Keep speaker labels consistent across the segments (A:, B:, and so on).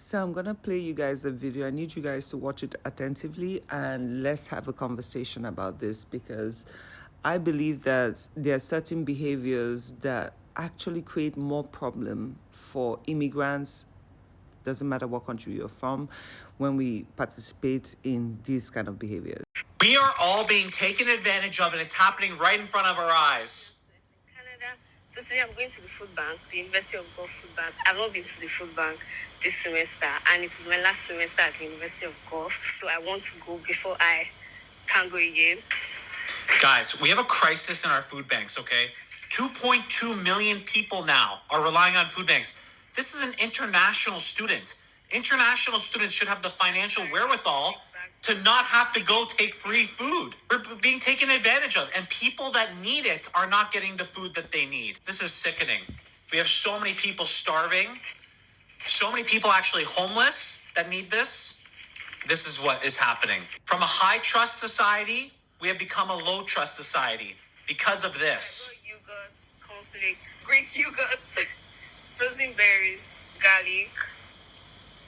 A: So I'm gonna play you guys a video. I need you guys to watch it attentively and let's have a conversation about this because I believe that there are certain behaviors that actually create more problem for immigrants, doesn't matter what country you're from, when we participate in these kind of behaviors.
B: We are all being taken advantage of, and it's happening right in front of our eyes.
C: Canada. So today I'm going to the food bank, the University of Gulf Food Bank. I've not been to the food bank this semester, and it is my last semester at the University of Gulf. So I want to go before I can go again.
B: Guys, we have a crisis in our food banks, okay? 2.2 million people now are relying on food banks. This is an international student. International students should have the financial wherewithal to not have to go take free food. We're being taken advantage of, and people that need it are not getting the food that they need. This is sickening. We have so many people starving, so many people actually homeless that need this. This is what is happening. From a high trust society, we have become a low trust society because of this.
C: I got yogurts, cornflakes, Greek yogurts, frozen berries, garlic.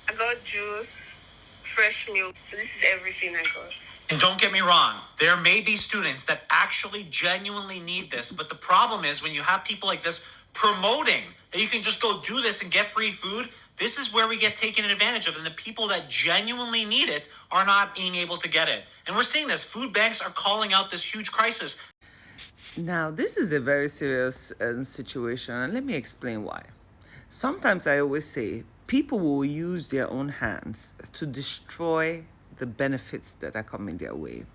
C: I got juice, fresh milk. So this is everything I got.
B: And don't get me wrong, there may be students that actually genuinely need this, but the problem is when you have people like this promoting that you can just go do this and get free food, this is where we get taken advantage of, and the people that genuinely need it are not being able to get it. And we're seeing this. Food banks are calling out this huge crisis.
A: Now, this is a very serious situation, and let me explain why. Sometimes I always say people will use their own hands to destroy the benefits that are coming their way.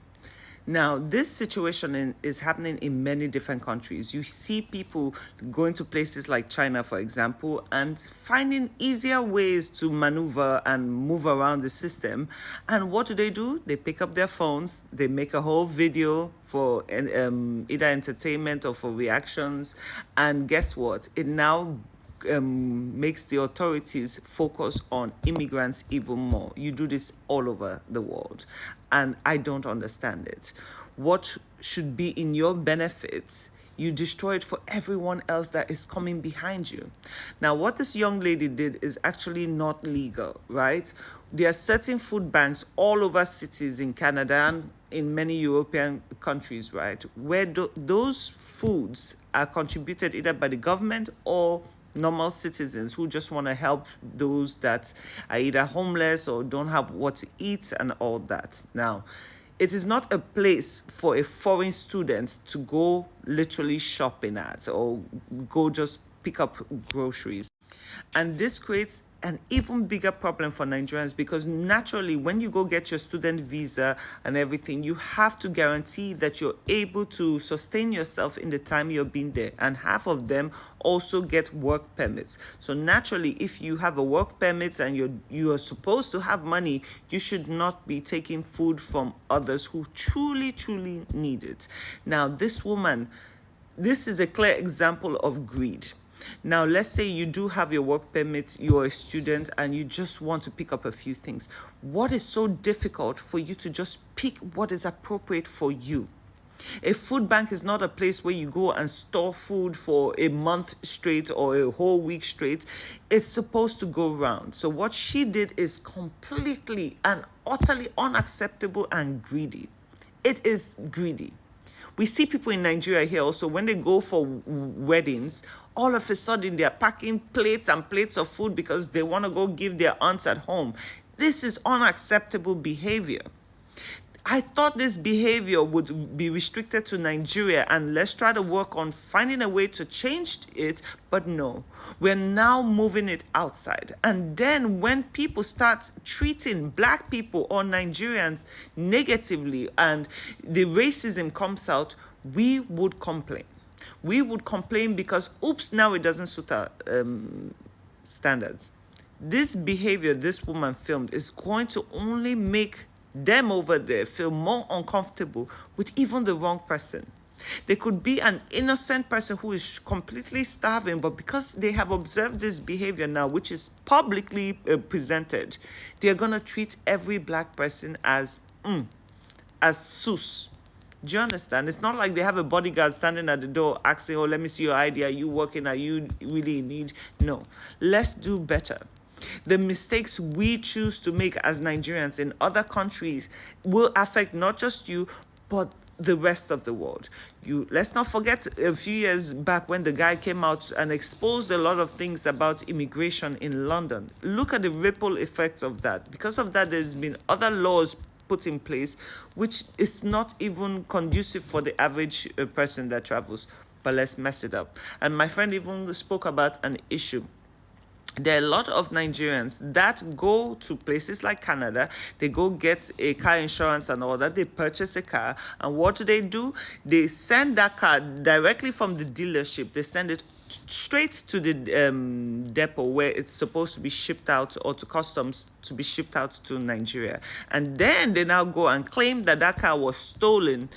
A: Now, this situation is happening in many different countries. You see people going to places like China, for example, and finding easier ways to maneuver and move around the system. And what do? They pick up their phones, they make a whole video for either entertainment or for reactions. And guess what? It now makes the authorities focus on immigrants even more. You do this all over the world, and I don't understand it. What should be in your benefit, you destroy it for everyone else that is coming behind you. Now, what this young lady did is actually not legal, right? There are certain food banks all over cities in Canada and in many European countries, right, where those foods are contributed either by the government or normal citizens who just want to help those that are either homeless or don't have what to eat and all that. Now, it is not a place for a foreign student to go literally shopping at or go just pick up groceries. And this creates an even bigger problem for Nigerians because naturally, when you go get your student visa and everything, you have to guarantee that you're able to sustain yourself in the time you're being there. And half of them also get work permits. So naturally, if you have a work permit and you're supposed to have money, you should not be taking food from others who truly need it. Now, this is a clear example of greed. Now, let's say you do have your work permit, you're a student, and you just want to pick up a few things. What is so difficult for you to just pick what is appropriate for you? A food bank is not a place where you go and store food for a month straight or a whole week straight. It's supposed to go round. So what she did is completely and utterly unacceptable and greedy. It is greedy. We see people in Nigeria here also, when they go for weddings, all of a sudden they're packing plates and plates of food because they want to go give their aunts at home. This is unacceptable behavior. I thought this behavior would be restricted to Nigeria and let's try to work on finding a way to change it, but no, we're now moving it outside. And then when people start treating Black people or Nigerians negatively and the racism comes out, we would complain. We would complain because, oops, now it doesn't suit our standards. This behavior this woman filmed is going to only make them over there feel more uncomfortable with even the wrong person. They could be an innocent person who is completely starving, but because they have observed this behavior now, which is publicly presented, they're going to treat every Black person as sus. Do you understand? It's not like they have a bodyguard standing at the door asking, oh, let me see your ID. Are you working? Are you really in need? No. Let's do better. The mistakes we choose to make as Nigerians in other countries will affect not just you, but the rest of the world. Let's not forget a few years back when the guy came out and exposed a lot of things about immigration in London. Look at the ripple effects of that. Because of that, there's been other laws put in place which is not even conducive for the average person that travels. But let's mess it up. And my friend even spoke about an issue. There are a lot of Nigerians that go to places like Canada. They go get a car insurance and all that. They purchase a car. And what do? They send that car directly from the dealership. They send it straight to the depot where it's supposed to be shipped out, or to customs to be shipped out to Nigeria. And then they now go and claim that that car was stolen,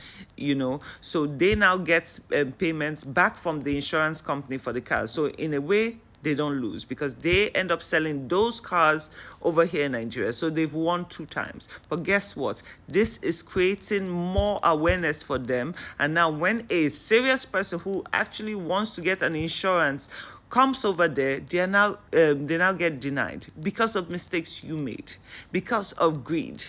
A: So they now get payments back from the insurance company for the car. So in a way, they don't lose because they end up selling those cars over here in Nigeria. So they've won 2 times. But guess what? This is creating more awareness for them. And now when a serious person who actually wants to get an insurance comes over there, they now get denied because of mistakes you made, because of greed.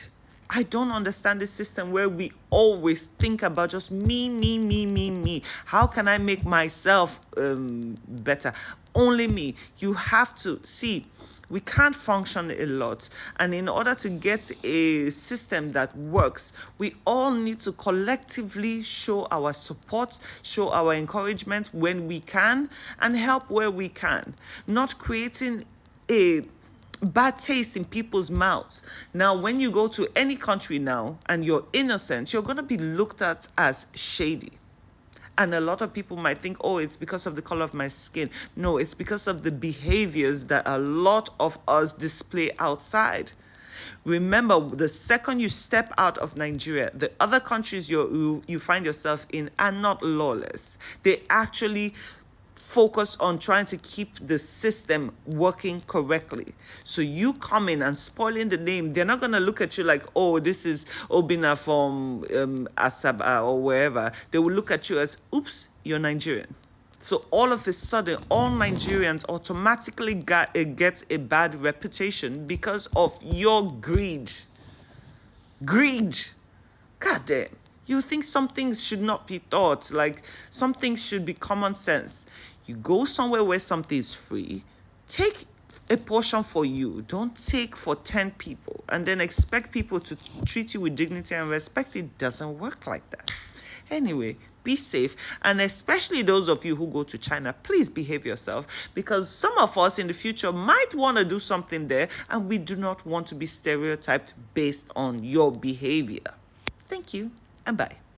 A: I don't understand this system where we always think about just me, me, me, me, me. How can I make myself better? Only me. You have to see. We can't function a lot. And in order to get a system that works, we all need to collectively show our support, show our encouragement when we can, and help where we can. Not creating a bad taste in people's mouths. Now, when you go to any country now and you're innocent, you're going to be looked at as shady. And a lot of people might think, oh, it's because of the color of my skin. No, it's because of the behaviors that a lot of us display outside. Remember, the second you step out of Nigeria, the other countries you find yourself in are not lawless. They actually focus on trying to keep the system working correctly. So you come in and spoiling the name, they're not going to look at you like, oh, this is Obina from Asaba or wherever. They will look at you as, oops, you're Nigerian. So all of a sudden, all Nigerians automatically get a bad reputation because of your greed. Greed. God damn. You think some things should not be taught, like some things should be common sense. You go somewhere where something is free, take a portion for you. Don't take for 10 people and then expect people to treat you with dignity and respect. It doesn't work like that. Anyway, be safe. And especially those of you who go to China, please behave yourself, because some of us in the future might want to do something there and we do not want to be stereotyped based on your behavior. Thank you and bye.